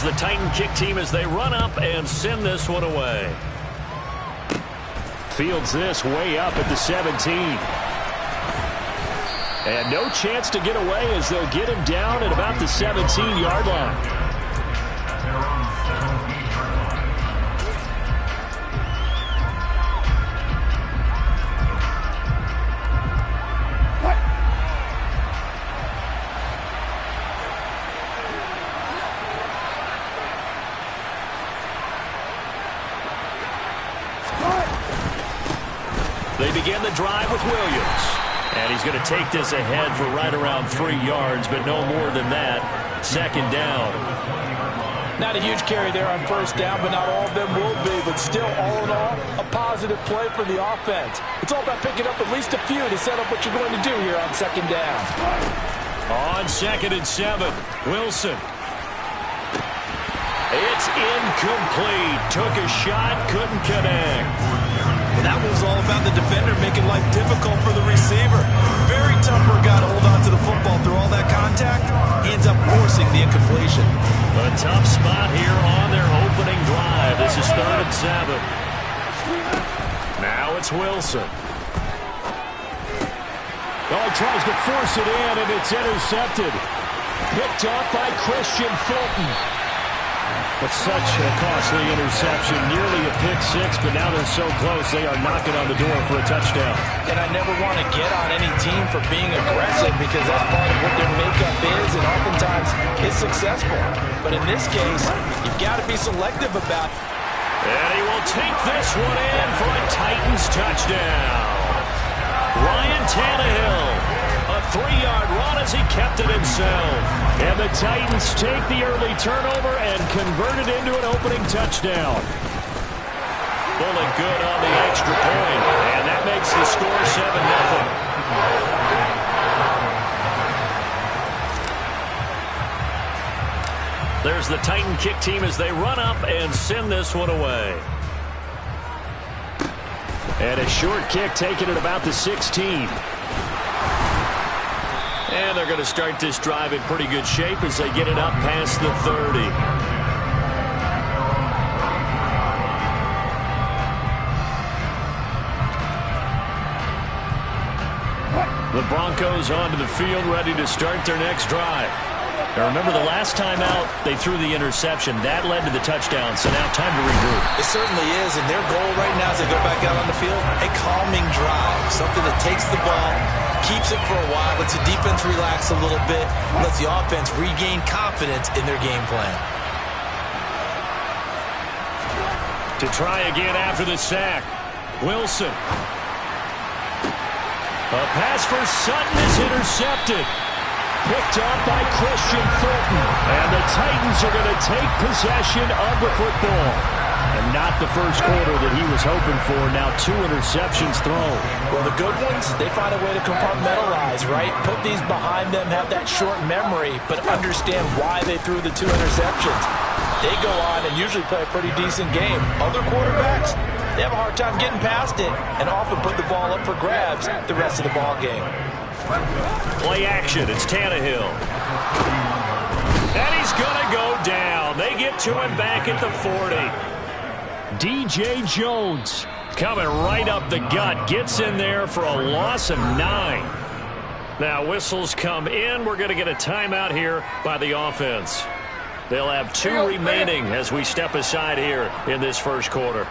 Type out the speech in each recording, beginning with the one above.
Here's the Titan kick team as they run up and send this one away. Fields this way up at the 17. And no chance to get away as they'll get him down at about the 17-yard line. They begin the drive with Williams. And he's going to take this ahead for right around 3 yards, but no more than that. Second down. Not a huge carry there on first down, but not all of them will be. But still, all in all, a positive play for the offense. It's all about picking up at least a few to set up what you're going to do here on second down. On 2nd and 7, Wilson. It's incomplete. Took a shot, couldn't connect. That was all about the defender making life difficult for the receiver. Very tough for a guy to hold on to the football through all that contact. He ends up forcing the incompletion. A tough spot here on their opening drive. This is 3rd and 7. Now it's Wilson. Oh, he tries to force it in, and it's intercepted. Picked up by Christian Fulton. But such a costly interception, nearly a pick-6, but now they're so close they are knocking on the door for a touchdown. And I never want to get on any team for being aggressive because that's part of what their makeup is, and oftentimes it's successful. But in this case, you've got to be selective about it. And he will take this one in for a Titans touchdown. Ryan Tannehill. A 3-yard run as he kept it himself. And the Titans take the early turnover and convert it into an opening touchdown. Pulling good on the extra point. And that makes the score 7-0. There's the Titan kick team as they run up and send this one away. And a short kick taken at about the 16. And they're going to start this drive in pretty good shape as they get it up past the 30. The Broncos onto the field ready to start their next drive. Now remember, the last time out, they threw the interception. That led to the touchdown, so now time to regroup. It certainly is, and their goal right now as they go back out on the field, a calming drive, something that takes the ball, keeps it for a while, lets the defense relax a little bit, lets the offense regain confidence in their game plan. To try again after the sack, Wilson. A pass for Sutton is intercepted. Picked up by Christian Fulton. And the Titans are going to take possession of the football. And not the first quarter that he was hoping for. Now 2 interceptions thrown. Well, the good ones, they find a way to compartmentalize, right? Put these behind them, have that short memory, but understand why they threw the 2 interceptions. They go on and usually play a pretty decent game. Other quarterbacks, they have a hard time getting past it and often put the ball up for grabs the rest of the ball game. Play action. It's Tannehill. And he's going to go down. They get to him back at the 40. DJ Jones coming right up the gut. Gets in there for a loss of 9. Now whistles come in. We're going to get a timeout here by the offense. They'll have 2 remaining as we step aside here in this first quarter.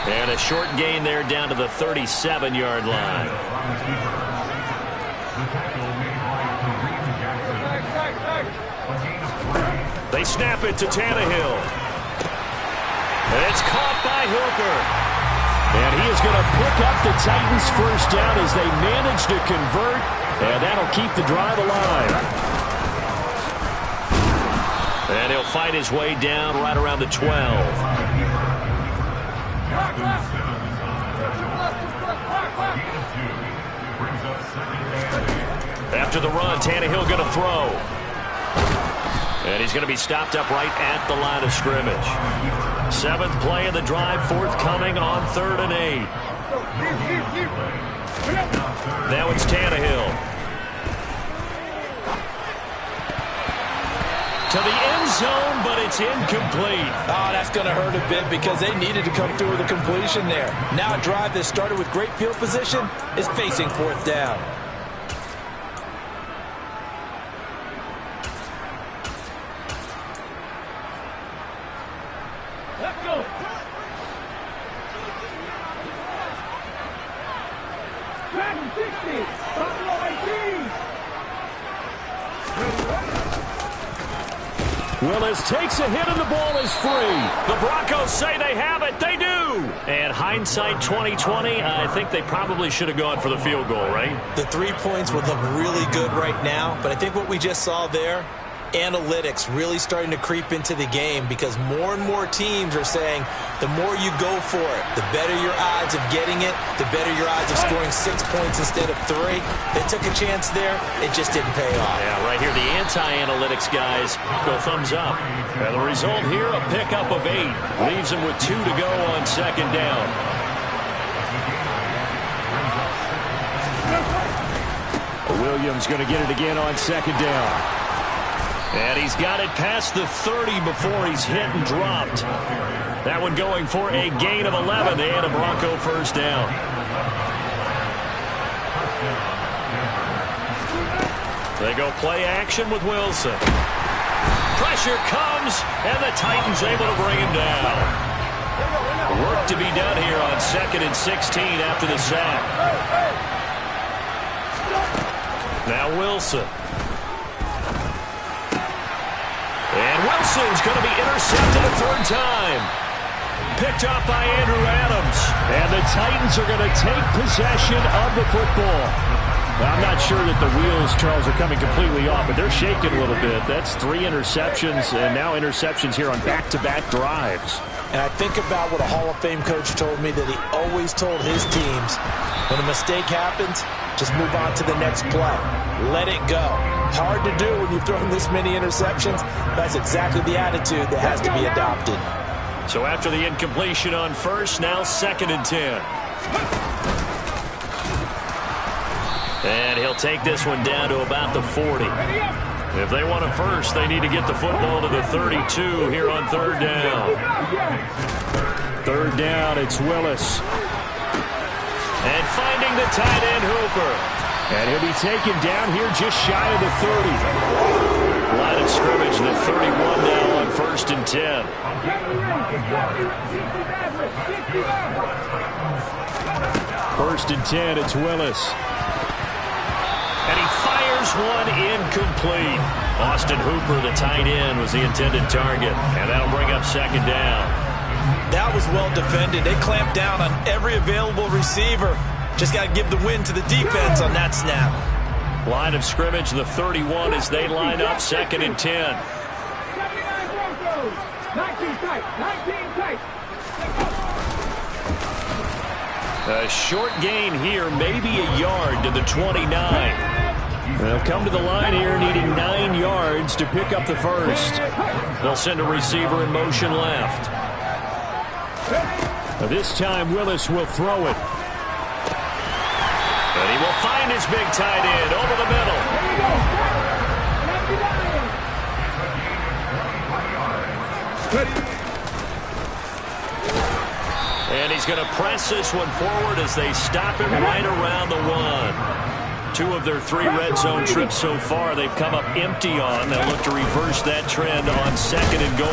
And a short gain there down to the 37-yard line. They snap it to Tannehill. And it's caught by Hooker. And he is going to pick up the Titans' first down as they manage to convert. And that'll keep the drive alive. And he'll fight his way down right around the 12. After the run, Tannehill going to throw. And he's going to be stopped up right at the line of scrimmage. 7th play of the drive, forthcoming on 3rd and 8. Now it's Tannehill. to the end zone, but it's incomplete. Oh, that's going to hurt a bit because they needed to come through with a completion there. Now a drive that started with great field position is facing fourth down. Let's go. Dragon 60, Buffalo 18. Willis takes a hit and the ball is free. The Broncos say they have it. They do. And hindsight 2020, I think they probably should have gone for the field goal, right? The 3 points would look really good right now, but I think what we just saw there, analytics really starting to creep into the game because more and more teams are saying the more you go for it, the better your odds of getting it, the better your odds of scoring 6 points instead of 3. They took a chance there. It just didn't pay off. Yeah, right here, the anti-analytics guys go thumbs up. And the result here, a pickup of 8. Leaves them with 2 to go on second down. Williams going to get it again on second down. And he's got it past the 30 before he's hit and dropped. That one going for a gain of 11 and a Bronco first down. They go play action with Wilson. Pressure comes, and the Titans able to bring him down. Work to be done here on 2nd and 16 after the sack. Now Wilson. And Wilson's going to be intercepted a third time. Picked up by Andrew Adams. And the Titans are going to take possession of the football. I'm not sure that the wheels, Charles, are coming completely off, but they're shaking a little bit. That's 3 interceptions, and now interceptions here on back-to-back drives. And I think about what a Hall of Fame coach told me that he always told his teams, when a mistake happens, just move on to the next play. Let it go. Hard to do when you've thrown this many interceptions. That's exactly the attitude that has to be adopted. So after the incompletion on first, now 2nd and 10. And he'll take this one down to about the 40. If they want a first, they need to get the football to the 32 here on third down. Third down, it's Willis. And finding the tight end, Hooper. And he'll be taken down here just shy of the 30. Line of scrimmage, the 31 now on 1st and 10. First and 10, it's Willis. And he fires one incomplete. Austin Hooper, the tight end, was the intended target. And that'll bring up 2nd down. That was well defended. They clamped down on every available receiver. Just got to give the win to the defense on that snap. Line of scrimmage, the 31 as they line up 2nd and 10. 19 tight. A short gain here, maybe a yard to the 29. They'll come to the line here needing 9 yards to pick up the first. They'll send a receiver in motion left. This time Willis will throw it. And he will find his big tight end over the middle. And he's going to press this one forward as they stop him right around the 1. 2 of their 3 red zone trips so far they've come up empty on. They'll look to reverse that trend on 2nd and goal.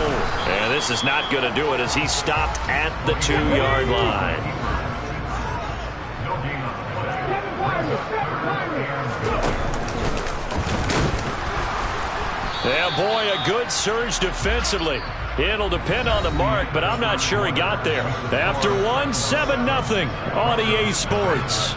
And this is not going to do it as he stopped at the 2-yard line. Yeah, boy, a good surge defensively. It'll depend on the mark, but I'm not sure he got there. After 1, 7-0 on EA Sports.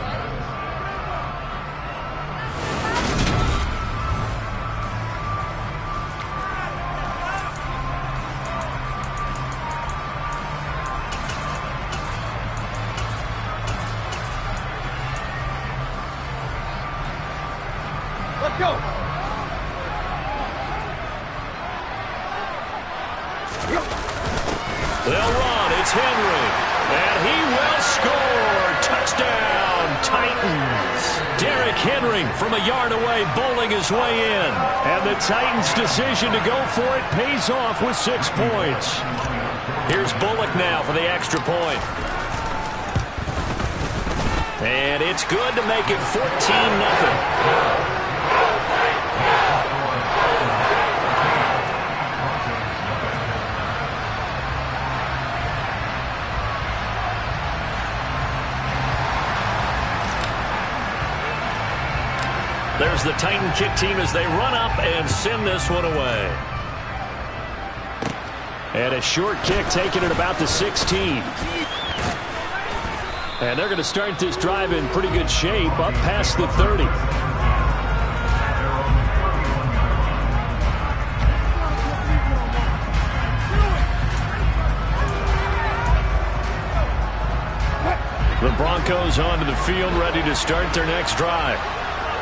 Let's go. They'll run. It's Henry. And he will score. Touchdown, Titans. Derrick Henry from a yard away, bowling his way in. And the Titans' decision to go for it pays off with 6 points. Here's Bullock now for the extra point. And it's good to make it 14-0. There's the Titan kick team as they run up and send this one away. And a short kick taken at about the 16. And they're going to start this drive in pretty good shape up past the 30. The Broncos onto the field ready to start their next drive.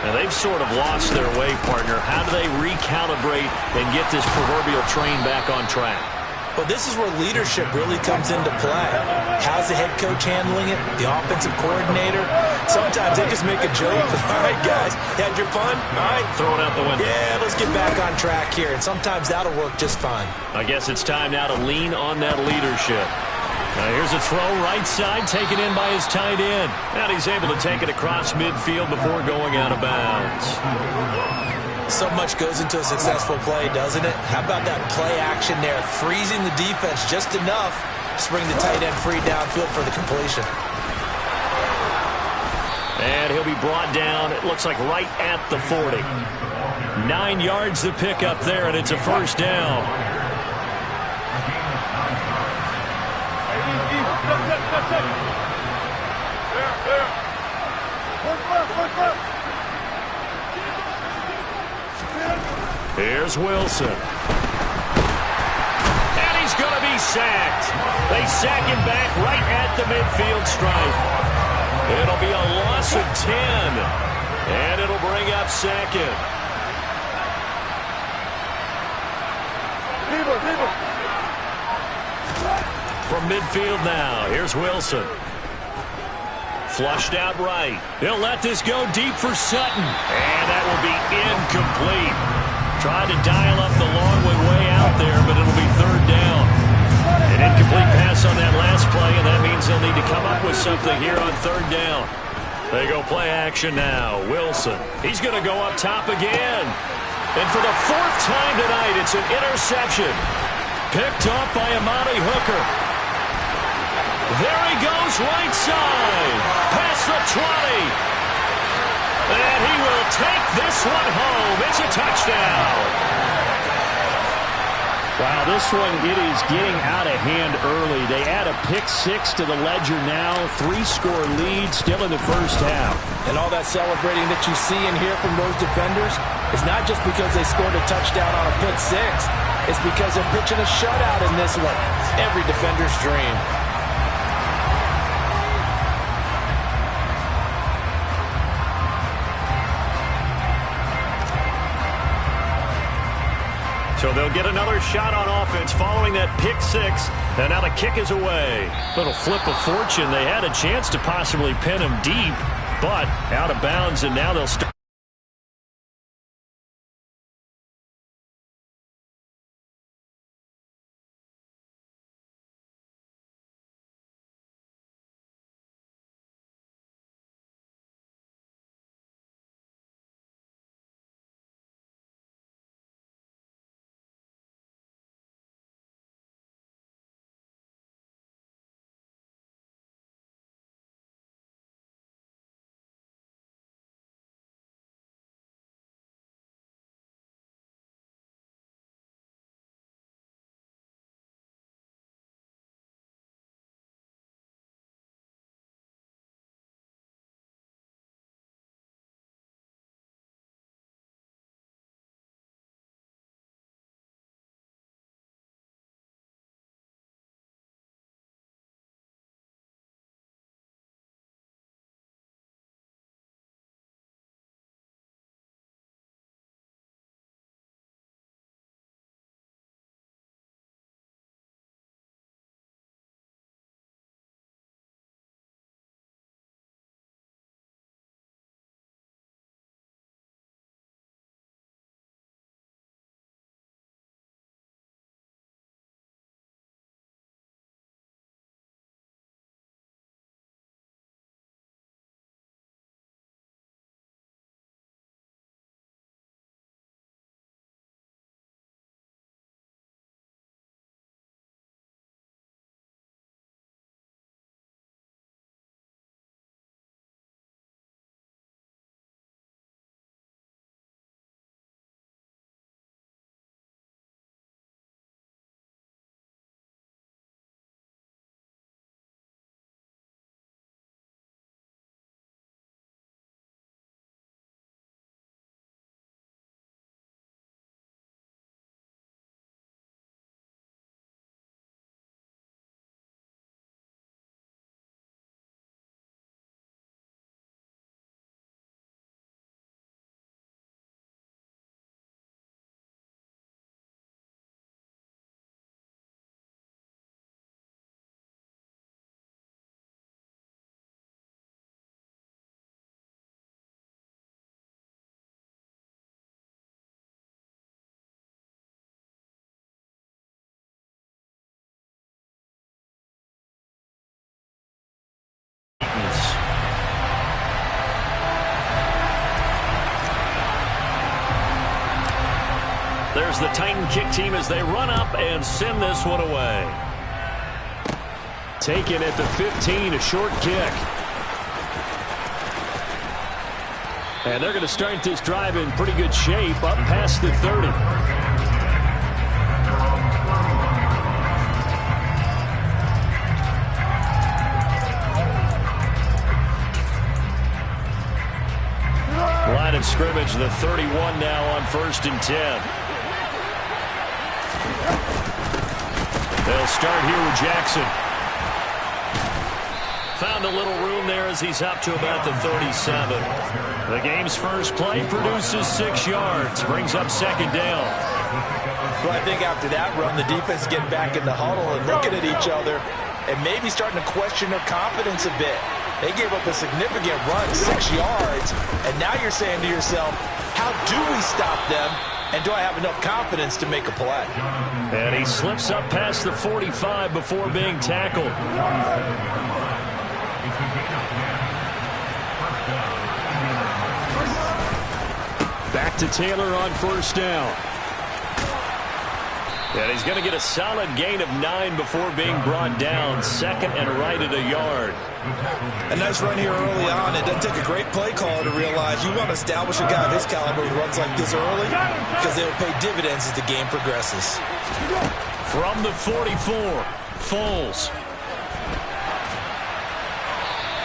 Now, they've sort of lost their way, partner. How do they recalibrate and get this proverbial train back on track? Well, this is where leadership really comes into play. How's the head coach handling it? The offensive coordinator? Sometimes they just make a joke. All right, guys, you had your fun? All right. Throw it out the window. Yeah, let's get back on track here. And sometimes that'll work just fine. I guess it's time now to lean on that leadership. Now here's a throw right side, taken in by his tight end. And he's able to take it across midfield before going out of bounds. So much goes into a successful play, doesn't it? How about that play action there? Freezing the defense just enough to bring the tight end free downfield for the completion. And he'll be brought down, it looks like right at the 40. 9 yards to pick up there, and it's a first down. Here's Wilson. And he's going to be sacked. They sack him back right at the midfield stripe. It'll be a loss of 10. And it'll bring up second. From midfield now, here's Wilson. Flushed out right. He'll let this go deep for Sutton. And that will be incomplete. Tried to dial up the long way out there, but it'll be third down. An incomplete pass on that last play, and that means they'll need to come up with something here on third down. They go play action now. Wilson. He's going to go up top again. And for the 4th time tonight, it's an interception. Picked off by Amani Hooker. There he goes right side. Past the 20. And he will take this one home. It's a touchdown. Wow, this one, it is getting out of hand early. They add a pick-6 to the ledger now. 3-score lead still in the first half. And all that celebrating that you see and hear from those defenders is not just because they scored a touchdown on a pick-6. It's because they're pitching a shutout in this one. Every defender's dream. So they'll get another shot on offense following that pick-6. And now the kick is away. Little flip of fortune. They had a chance to possibly pin him deep, but out of bounds, and now they'll start. There's the Titan kick team as they run up and send this one away. Taken at the 15, a short kick. And they're going to start this drive in pretty good shape up past the 30. Line of scrimmage, the 31 now on 1st and 10. They'll start here with Jackson. Found a little room there as he's up to about the 37. The game's first play produces 6 yards. Brings up 2nd down. Well, I think after that run, the defense getting back in the huddle and looking at each other and maybe starting to question their confidence a bit. They gave up a significant run, 6 yards, and now you're saying to yourself, how do we stop them, and do I have enough confidence to make a play? And he slips up past the 45 before being tackled. Back to Taylor on 1st down. And he's going to get a solid gain of 9 before being brought down. 2nd and right at a yard. A nice run here early on. It doesn't take a great play caller to realize you want to establish a guy of his caliber who runs like this early because they will pay dividends as the game progresses. From the 44, Foles.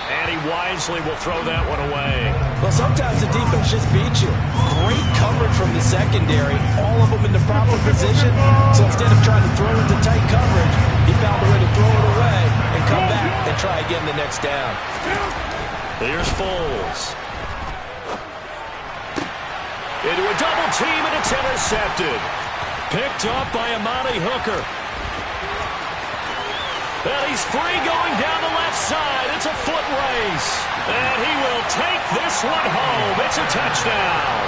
And he wisely will throw that one away. Well, sometimes the defense just beats you. Great coverage from the secondary. All of them in the proper position. So instead of trying to throw into tight coverage, he found a way to throw it away and come back and try again the next down. Here's Foles. Into a double team, and it's intercepted. Picked up by Amani Hooker. And he's free going down the left side. It's a foot race. And he will take this one home. It's a touchdown.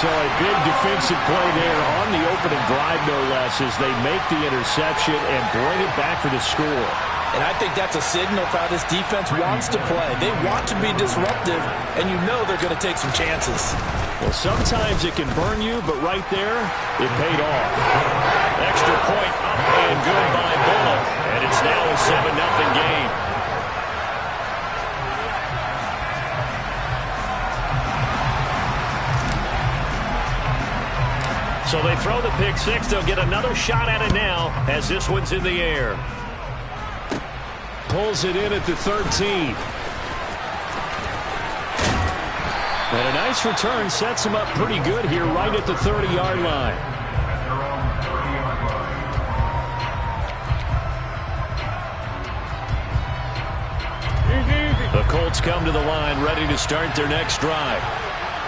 So a big defensive play there on the opening drive, no less, as they make the interception and bring it back for the score. And I think that's a signal for how this defense wants to play. They want to be disruptive, and you know they're going to take some chances. Well, sometimes it can burn you, but right there, it paid off. Extra point up and good by Bullock. And it's now a 7-0 game. So they throw the pick six. They'll get another shot at it now as this one's in the air. Pulls it in at the 13. And a nice return sets him up pretty good here right at the 30-yard line. The Colts come to the line ready to start their next drive.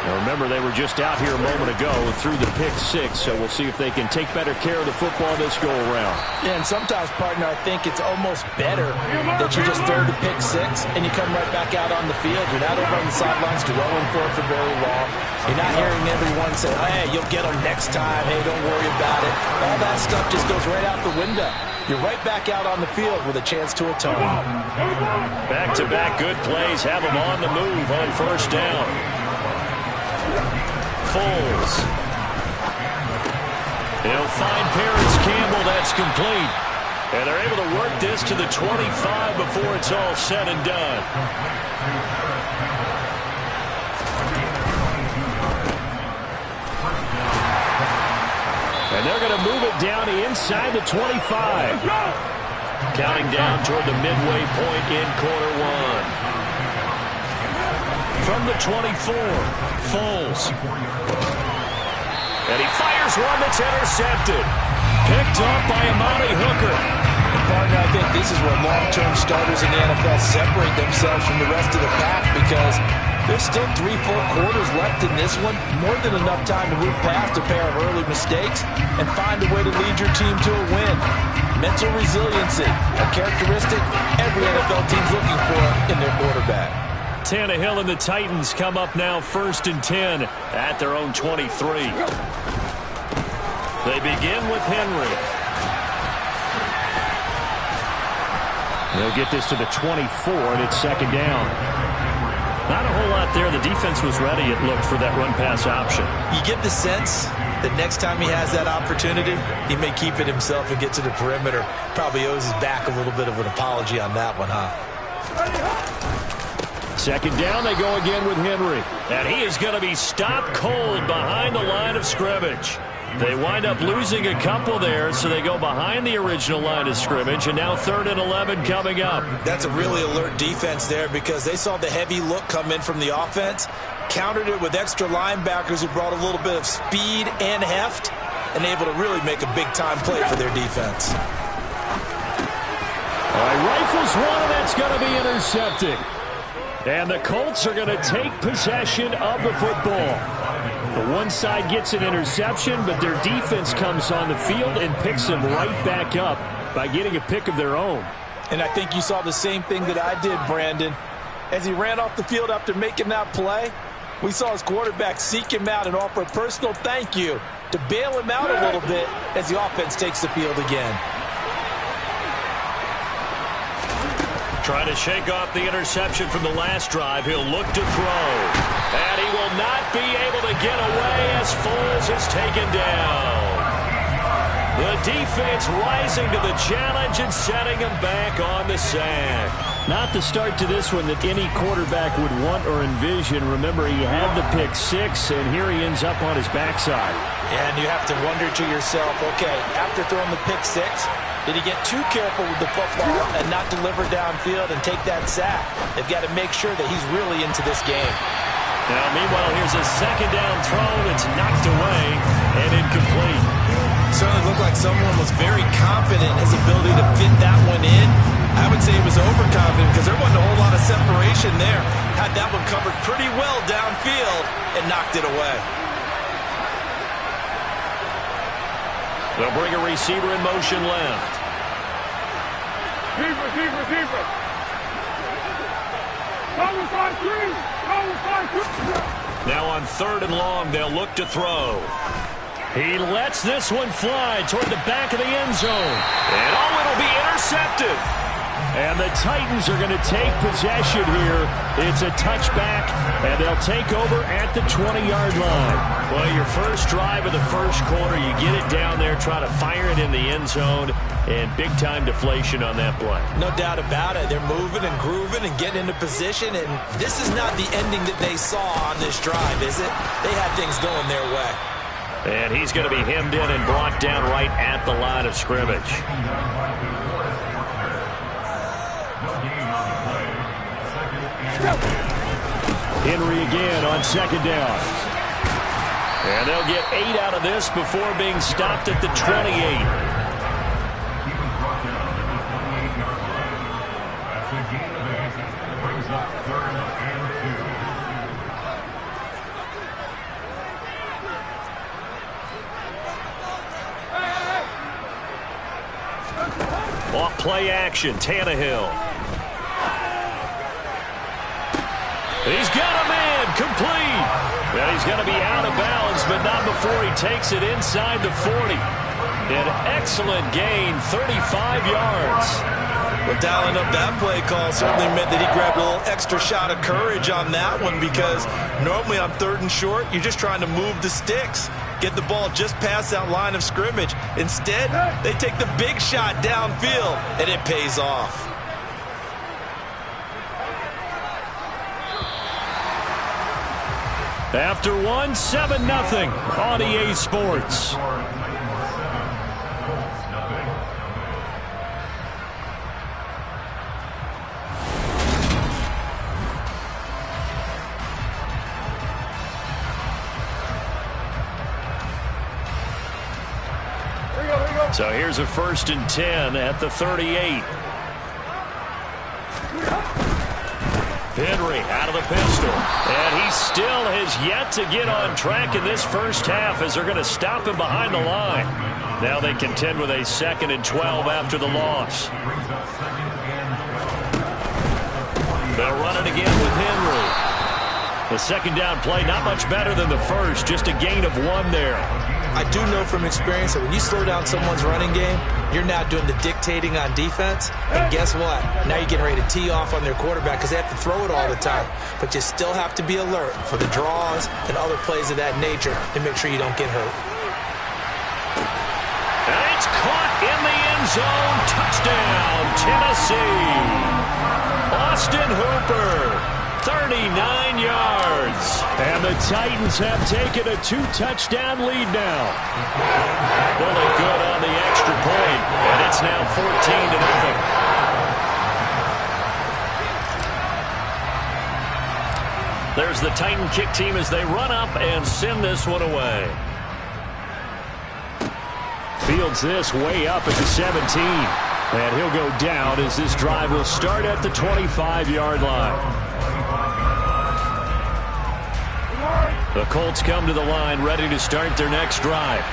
Now remember, they were just out here a moment ago through the pick six, so we'll see if they can take better care of the football this go-around. Yeah, and sometimes, partner, I think it's almost better that you just throw the pick six and you come right back out on the field. You're not over on the sidelines dwelling for it for very long. You're not hearing everyone say, hey, you'll get them next time. Hey, don't worry about it. All that stuff just goes right out the window. You're right back out on the field with a chance to atone. Back-to-back good plays have them on the move on 1st down. Foles. He'll find Paris Campbell. That's complete. And they're able to work this to the 25 before it's all said and done. And they're going to move it down inside the 25. Counting down toward the midway point in quarter one. From the 24, Foles. And he fires one that's intercepted. Picked up by Amani Hooker. And partner, I think this is where long-term starters in the NFL separate themselves from the rest of the pack, because there's still 3-4 quarters left in this one. More than enough time to move past a pair of early mistakes and find a way to lead your team to a win. Mental resiliency, a characteristic every NFL team's looking for in their quarterback. Tannehill and the Titans come up now 1st and 10 at their own 23. They begin with Henry. They'll get this to the 24, and it's 2nd down. Not a whole lot there. The defense was ready, it looked, for that run-pass option. You get the sense that next time he has that opportunity, he may keep it himself and get to the perimeter. Probably owes his back a little bit of an apology on that one, huh? Second down, they go again with Henry. And he is going to be stopped cold behind the line of scrimmage. They wind up losing a couple there, so they go behind the original line of scrimmage, and now 3rd and 11 coming up. That's a really alert defense there because they saw the heavy look come in from the offense, countered it with extra linebackers who brought a little bit of speed and heft, and able to really make a big-time play for their defense. All right, rifles one, and that's going to be intercepted. And the Colts are going to take possession of the football. The one side gets an interception, but their defense comes on the field and picks them right back up by getting a pick of their own. And I think you saw the same thing that I did, Brandon. As he ran off the field after making that play, we saw his quarterback seek him out and offer a personal thank you to bail him out a little bit as the offense takes the field again. Trying to shake off the interception from the last drive. He'll look to throw. And he will not be able to get away as Foles is taken down. The defense rising to the challenge and setting him back on the sack. Not the start to this one that any quarterback would want or envision. Remember, he had the pick six, and here he ends up on his backside. And you have to wonder to yourself, okay, after throwing the pick six, did he get too careful with the football and not deliver downfield and take that sack? They've got to make sure that he's really into this game. Now, meanwhile, here's a second down throw. It's knocked away and incomplete. Certainly looked like someone was very confident in his ability to fit that one in. I would say he was overconfident because there wasn't a whole lot of separation there. Had that one covered pretty well downfield and knocked it away. They'll bring a receiver in motion left. Receiver. Now on 3rd and long, they'll look to throw. He lets this one fly toward the back of the end zone. And it'll be intercepted. And the Titans are going to take possession here. It's a touchback, and they'll take over at the 20-yard line. Well, your first drive of the first quarter, you get it down there, try to fire it in the end zone, and big-time deflation on that play. No doubt about it. They're moving and grooving and getting into position, and this is not the ending that they saw on this drive, is it? They had things going their way. And he's going to be hemmed in and brought down right at the line of scrimmage. Henry again on second down. And they'll get 8 out of this before being stopped at the 28. Off play action, Tannehill. He's got a man, complete. Well, he's going to be out of bounds, but not before he takes it inside the 40. An excellent gain, 35 yards. Well, dialing up that play call certainly meant that he grabbed a little extra shot of courage on that one because normally on 3rd and short, you're just trying to move the sticks, get the ball just past that line of scrimmage. Instead, they take the big shot downfield, and it pays off. After one, 7-0 on EA Sports. So here's a 1st and 10 at the 38. Henry out of the pistol. And he still has yet to get on track in this first half as they're going to stop him behind the line. Now they contend with a 2nd and 12 after the loss. They'll run it again with Henry. The second down play not much better than the first, just a gain of 1 there. I do know from experience that when you slow down someone's running game, you're now doing the dictating on defense. And guess what? Now you're getting ready to tee off on their quarterback because they have to throw it all the time. But you still have to be alert for the draws and other plays of that nature to make sure you don't get hurt. And it's caught in the end zone. Touchdown, Tennessee. Austin Hooper. 39 yards. And the Titans have taken a 2-touchdown lead now. Really good on the extra point, and it's now 14-0. There's the Titan kick team as they run up and send this one away. Fields this way up at the 17. And he'll go down as this drive will start at the 25-yard line. The Colts come to the line ready to start their next drive.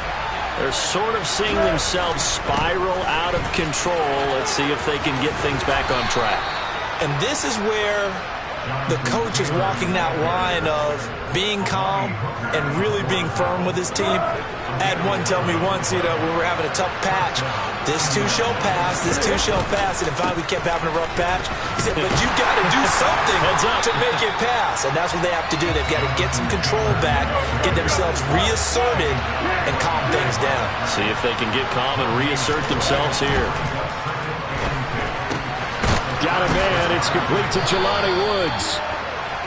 They're sort of seeing themselves spiral out of control. Let's see if they can get things back on track. And this is where the coach is walking that line of being calm and really being firm with his team. I had one tell me once, when we were having a tough patch, this too shall pass, this too shall pass. And finally we kept having a rough patch. He said, but you got to do something to make it pass. And that's what they have to do. They've got to get some control back, get themselves reasserted, and calm things down. See if they can get calm and reassert themselves here. Got a man. It's complete to Jelani Woods.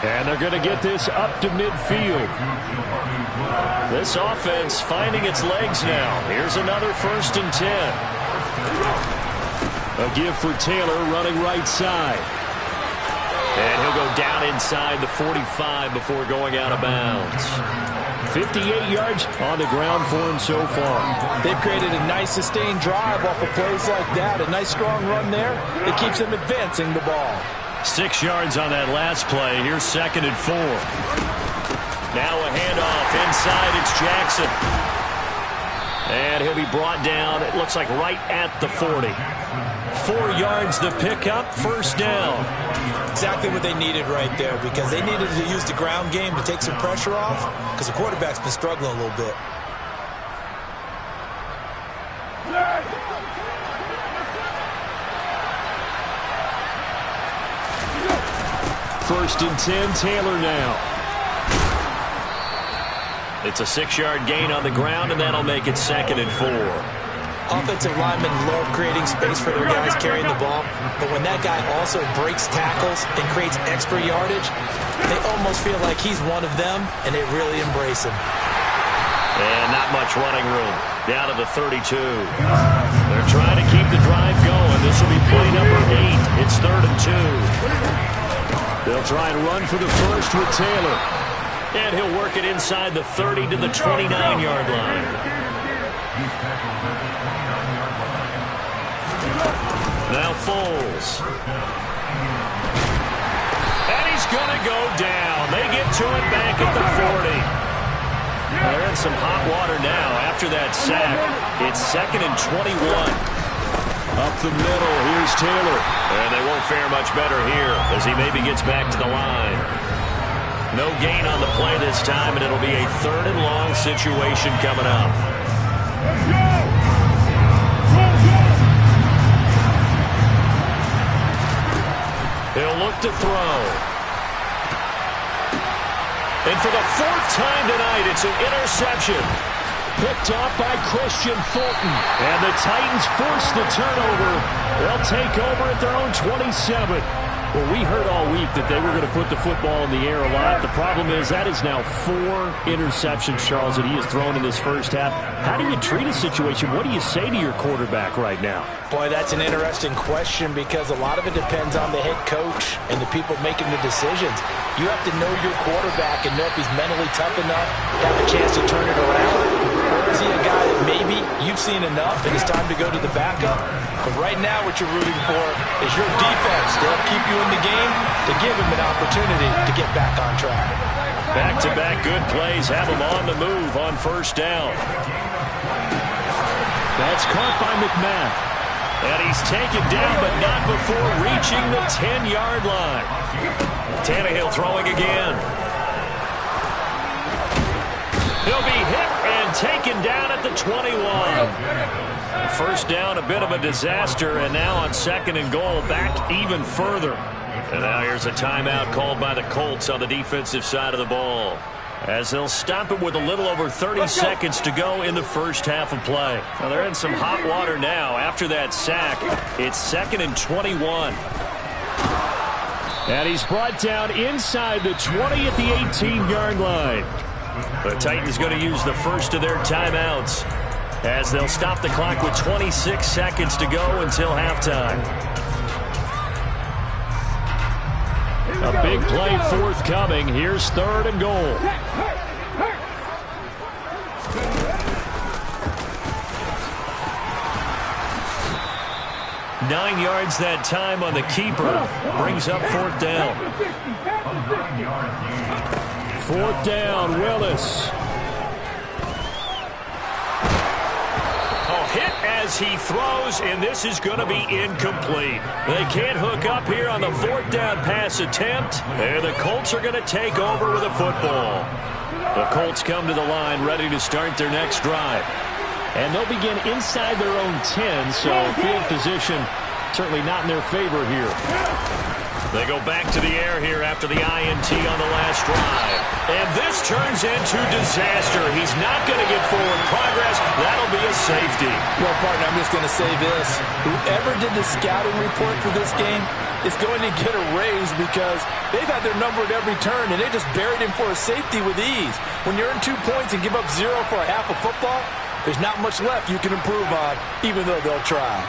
And they're going to get this up to midfield. This offense finding its legs now. Here's another 1st and 10. A give for Taylor running right side. And he'll go down inside the 45 before going out of bounds. 58 yards on the ground for him so far. They've created a nice sustained drive off of plays like that. A nice strong run there that keeps them advancing the ball. 6 yards on that last play. Here's 2nd and 4. Now a handoff inside. It's Jackson. And he'll be brought down, it looks like right at the 40. 4 yards the pickup, 1st down. Exactly what they needed right there, because they needed to use the ground game to take some pressure off, because the quarterback's been struggling a little bit. First and 10, Taylor now. It's a 6-yard gain on the ground, and that'll make it 2nd and 4. Offensive linemen love creating space for their guys carrying the ball, but when that guy also breaks tackles and creates extra yardage, they almost feel like he's one of them, and they really embrace him. And not much running room. Down to the 32. They're trying to keep the drive going. This will be play number 8. It's 3rd and 2. They'll try and run for the first with Taylor. And he'll work it inside the 30 to the 29-yard line. Now Foles. And he's going to go down. They get to it back at the 40. They're in some hot water now after that sack. It's 2nd and 21. Up the middle, here's Taylor. And they won't fare much better here as he maybe gets back to the line. No gain on the play this time, and it'll be a 3rd and long situation coming up. He'll look to throw. And for the 4th time tonight, it's an interception. Picked off by Christian Fulton. And the Titans force the turnover. They'll take over at their own 27. Well, we heard all week that they were going to put the football in the air a lot. The problem is that is now 4 interceptions, Charles, that he has thrown in this first half. How do you treat a situation? What do you say to your quarterback right now? Boy, that's an interesting question because a lot of it depends on the head coach and the people making the decisions. You have to know your quarterback and know if he's mentally tough enough to have a chance to turn it around. Or is he a guy that maybe you've seen enough and it's time to go to the backup? But right now what you're rooting for is your defense to help keep you in the game, to give him an opportunity to get back on track. Back-to-back good plays have him on the move on 1st down. That's caught by McMahon. And he's taken down, but not before reaching the 10-yard line. Tannehill throwing again. He'll be hit and taken down at the 21. First down, a bit of a disaster, and now on 2nd and goal, back even further. And now here's a timeout called by the Colts on the defensive side of the ball, as they'll stop it with a little over 30 seconds to go in the first half of play. Now they're in some hot water now after that sack. It's 2nd and 21. And he's brought down inside the 20 at the 18-yard line. The Titans going to use the first of their timeouts, as they'll stop the clock with 26 seconds to go until halftime. A big play forthcoming. Here's 3rd and goal. Nine yards that time on the keeper. Brings up 4th down. 4th down, Willis. Hit as he throws, and this is going to be incomplete. They can't hook up here on the 4th down pass attempt, and the Colts are going to take over with a football. The Colts come to the line ready to start their next drive. And they'll begin inside their own 10, so field position certainly not in their favor here. They go back to the air here after the INT on the last drive. And this turns into disaster. He's not going to get forward progress. That'll be a safety. Well, partner, I'm just going to say this. Whoever did the scouting report for this game is going to get a raise, because they've had their number at every turn, and they just buried him for a safety with ease. When you're in 2 points and give up 0 for a half of football, there's not much left you can improve on, even though they'll try.